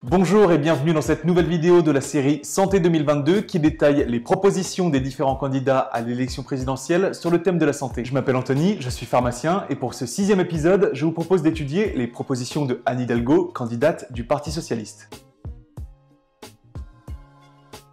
Bonjour et bienvenue dans cette nouvelle vidéo de la série Santé 2022 qui détaille les propositions des différents candidats à l'élection présidentielle sur le thème de la santé. Je m'appelle Anthony, je suis pharmacien et pour ce 6e épisode, je vous propose d'étudier les propositions de Anne Hidalgo, candidate du Parti Socialiste.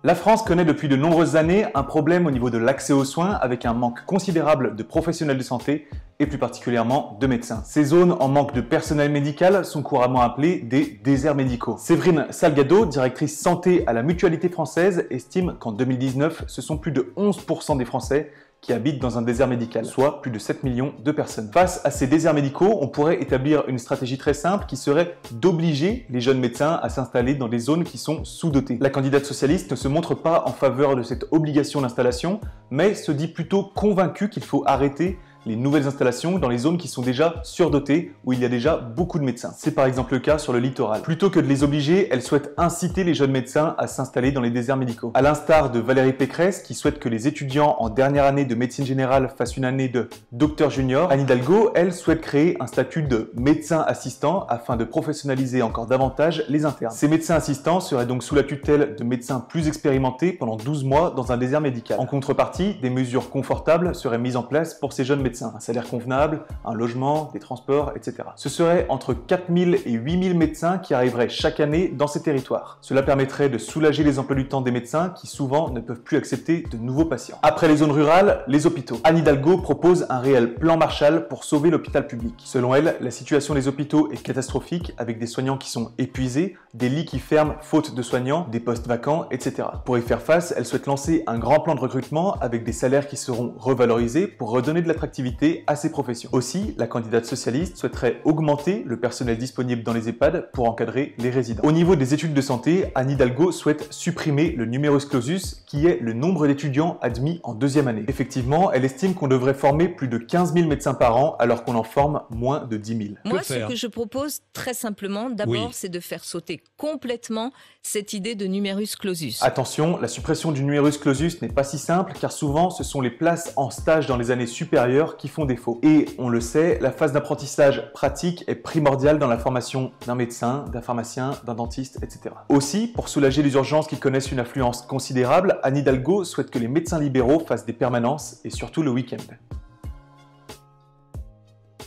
La France connaît depuis de nombreuses années un problème au niveau de l'accès aux soins avec un manque considérable de professionnels de santé et plus particulièrement de médecins. Ces zones en manque de personnel médical sont couramment appelées des déserts médicaux. Séverine Salgado, directrice santé à la Mutualité française, estime qu'en 2019, ce sont plus de 11% des Français qui habitent dans un désert médical, soit plus de 7 millions de personnes. Face à ces déserts médicaux, on pourrait établir une stratégie très simple qui serait d'obliger les jeunes médecins à s'installer dans des zones qui sont sous-dotées. La candidate socialiste ne se montre pas en faveur de cette obligation d'installation, mais se dit plutôt convaincue qu'il faut arrêter les nouvelles installations dans les zones qui sont déjà surdotées, où il y a déjà beaucoup de médecins. C'est par exemple le cas sur le littoral. Plutôt que de les obliger, elle souhaite inciter les jeunes médecins à s'installer dans les déserts médicaux. À l'instar de Valérie Pécresse, qui souhaite que les étudiants en dernière année de médecine générale fassent une année de docteur junior, Anne Hidalgo, elle, souhaite créer un statut de médecin assistant afin de professionnaliser encore davantage les internes. Ces médecins assistants seraient donc sous la tutelle de médecins plus expérimentés pendant 12 mois dans un désert médical. En contrepartie, des mesures confortables seraient mises en place pour ces jeunes médecins. Un salaire convenable, un logement, des transports, etc. Ce serait entre 4000 et 8000 médecins qui arriveraient chaque année dans ces territoires. Cela permettrait de soulager les emplois du temps des médecins qui souvent ne peuvent plus accepter de nouveaux patients. Après les zones rurales, les hôpitaux. Anne Hidalgo propose un réel plan Marshall pour sauver l'hôpital public. Selon elle, la situation des hôpitaux est catastrophique avec des soignants qui sont épuisés, des lits qui ferment faute de soignants, des postes vacants, etc. Pour y faire face, elle souhaite lancer un grand plan de recrutement avec des salaires qui seront revalorisés pour redonner de l'attractivité à ces professions. Aussi, la candidate socialiste souhaiterait augmenter le personnel disponible dans les EHPAD pour encadrer les résidents. Au niveau des études de santé, Anne Hidalgo souhaite supprimer le numerus clausus qui est le nombre d'étudiants admis en deuxième année. Effectivement, elle estime qu'on devrait former plus de 15 000 médecins par an alors qu'on en forme moins de 10 000. Moi, ce que je propose très simplement, d'abord, c'est de faire sauter complètement cette idée de numerus clausus. Attention, la suppression du numerus clausus n'est pas si simple car souvent ce sont les places en stage dans les années supérieures qui font défaut. Et on le sait, la phase d'apprentissage pratique est primordiale dans la formation d'un médecin, d'un pharmacien, d'un dentiste, etc. Aussi, pour soulager les urgences qui connaissent une affluence considérable, Anne Hidalgo souhaite que les médecins libéraux fassent des permanences et surtout le week-end.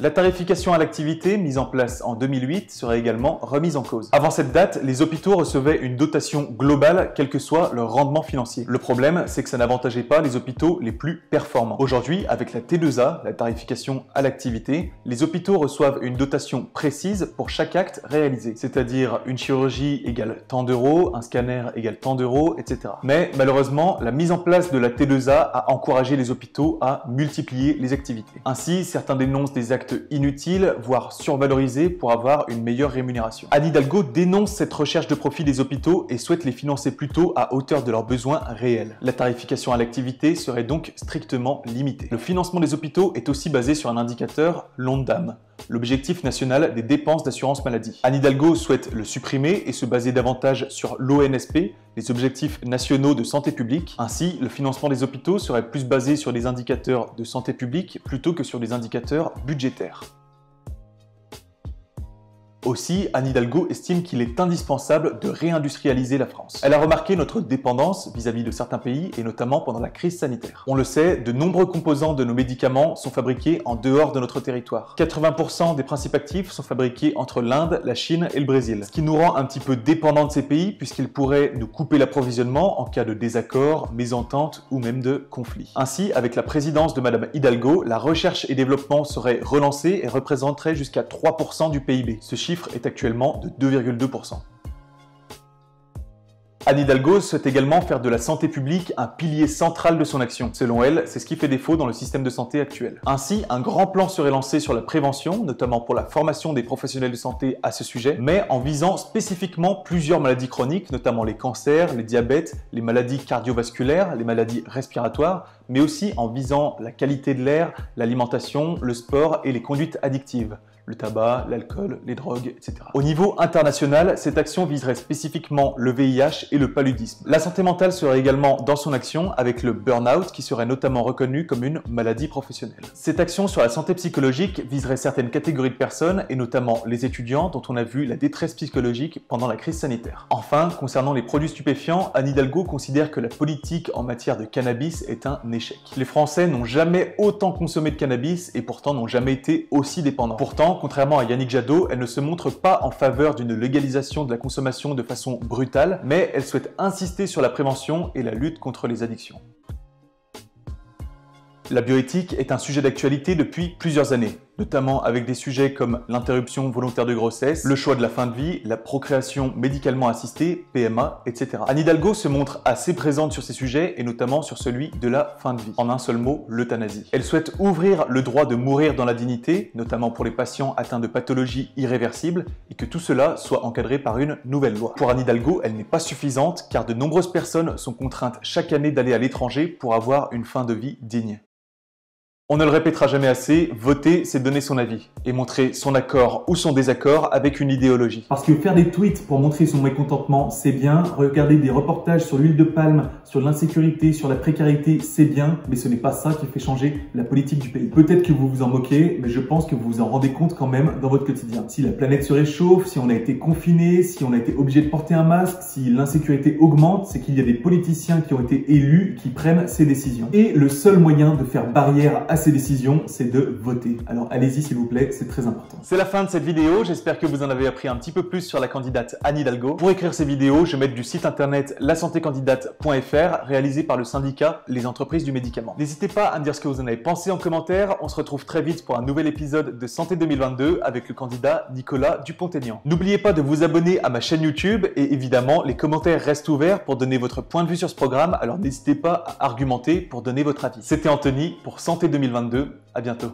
La tarification à l'activité, mise en place en 2008, serait également remise en cause. Avant cette date, les hôpitaux recevaient une dotation globale, quel que soit leur rendement financier. Le problème, c'est que ça n'avantageait pas les hôpitaux les plus performants. Aujourd'hui, avec la T2A, la tarification à l'activité, les hôpitaux reçoivent une dotation précise pour chaque acte réalisé. C'est-à-dire une chirurgie égale tant d'euros, un scanner égale tant d'euros, etc. Mais malheureusement, la mise en place de la T2A a encouragé les hôpitaux à multiplier les activités. Ainsi, certains dénoncent des actes inutiles, voire survalorisés pour avoir une meilleure rémunération. Anne Hidalgo dénonce cette recherche de profit des hôpitaux et souhaite les financer plutôt à hauteur de leurs besoins réels. La tarification à l'activité serait donc strictement limitée. Le financement des hôpitaux est aussi basé sur un indicateur l'ONDAM, l'objectif national des dépenses d'assurance maladie. Anne Hidalgo souhaite le supprimer et se baser davantage sur l'ONSP, les objectifs nationaux de santé publique. Ainsi, le financement des hôpitaux serait plus basé sur des indicateurs de santé publique plutôt que sur des indicateurs budgétaires. Aussi, Anne Hidalgo estime qu'il est indispensable de réindustrialiser la France. Elle a remarqué notre dépendance vis-à-vis de certains pays et notamment pendant la crise sanitaire. On le sait, de nombreux composants de nos médicaments sont fabriqués en dehors de notre territoire. 80% des principes actifs sont fabriqués entre l'Inde, la Chine et le Brésil, ce qui nous rend un petit peu dépendants de ces pays puisqu'ils pourraient nous couper l'approvisionnement en cas de désaccord, mésentente ou même de conflit. Ainsi, avec la présidence de Madame Hidalgo, la recherche et développement serait relancée et représenterait jusqu'à 3% du PIB. Ce chiffre est actuellement de 2,2%. Anne Hidalgo souhaite également faire de la santé publique un pilier central de son action. Selon elle, c'est ce qui fait défaut dans le système de santé actuel. Ainsi, un grand plan serait lancé sur la prévention, notamment pour la formation des professionnels de santé à ce sujet, mais en visant spécifiquement plusieurs maladies chroniques, notamment les cancers, les diabètes, les maladies cardiovasculaires, les maladies respiratoires, mais aussi en visant la qualité de l'air, l'alimentation, le sport et les conduites addictives. le tabac, l'alcool, les drogues, etc. Au niveau international, cette action viserait spécifiquement le VIH et le paludisme. La santé mentale serait également dans son action avec le burn-out qui serait notamment reconnu comme une maladie professionnelle. Cette action sur la santé psychologique viserait certaines catégories de personnes et notamment les étudiants dont on a vu la détresse psychologique pendant la crise sanitaire. Enfin, concernant les produits stupéfiants, Anne Hidalgo considère que la politique en matière de cannabis est un échec. Les Français n'ont jamais autant consommé de cannabis et pourtant n'ont jamais été aussi dépendants. Pourtant, contrairement à Yannick Jadot, elle ne se montre pas en faveur d'une légalisation de la consommation de façon brutale, mais elle souhaite insister sur la prévention et la lutte contre les addictions. La bioéthique est un sujet d'actualité depuis plusieurs années, notamment avec des sujets comme l'interruption volontaire de grossesse, le choix de la fin de vie, la procréation médicalement assistée, PMA, etc. Anne Hidalgo se montre assez présente sur ces sujets et notamment sur celui de la fin de vie. En un seul mot, l'euthanasie. Elle souhaite ouvrir le droit de mourir dans la dignité, notamment pour les patients atteints de pathologies irréversibles, et que tout cela soit encadré par une nouvelle loi. Pour Anne Hidalgo, elle n'est pas suffisante car de nombreuses personnes sont contraintes chaque année d'aller à l'étranger pour avoir une fin de vie digne. On ne le répétera jamais assez, voter, c'est donner son avis et montrer son accord ou son désaccord avec une idéologie. Parce que faire des tweets pour montrer son mécontentement, c'est bien. Regarder des reportages sur l'huile de palme, sur l'insécurité, sur la précarité, c'est bien. Mais ce n'est pas ça qui fait changer la politique du pays. Peut-être que vous vous en moquez, mais je pense que vous vous en rendez compte quand même dans votre quotidien. Si la planète se réchauffe, si on a été confiné, si on a été obligé de porter un masque, si l'insécurité augmente, c'est qu'il y a des politiciens qui ont été élus qui prennent ces décisions. Et le seul moyen de faire barrière à ces décisions, c'est de voter. Alors allez-y s'il vous plaît, c'est très important. C'est la fin de cette vidéo, j'espère que vous en avez appris un petit peu plus sur la candidate Anne Hidalgo. Pour écrire ces vidéos, je vais mettre du site internet lasantécandidate.fr réalisé par le syndicat Les Entreprises du Médicament. N'hésitez pas à me dire ce que vous en avez pensé en commentaire, on se retrouve très vite pour un nouvel épisode de Santé 2022 avec le candidat Nicolas Dupont-Aignan. N'oubliez pas de vous abonner à ma chaîne YouTube et évidemment, les commentaires restent ouverts pour donner votre point de vue sur ce programme, alors n'hésitez pas à argumenter pour donner votre avis. C'était Anthony pour Santé 2022, à bientôt.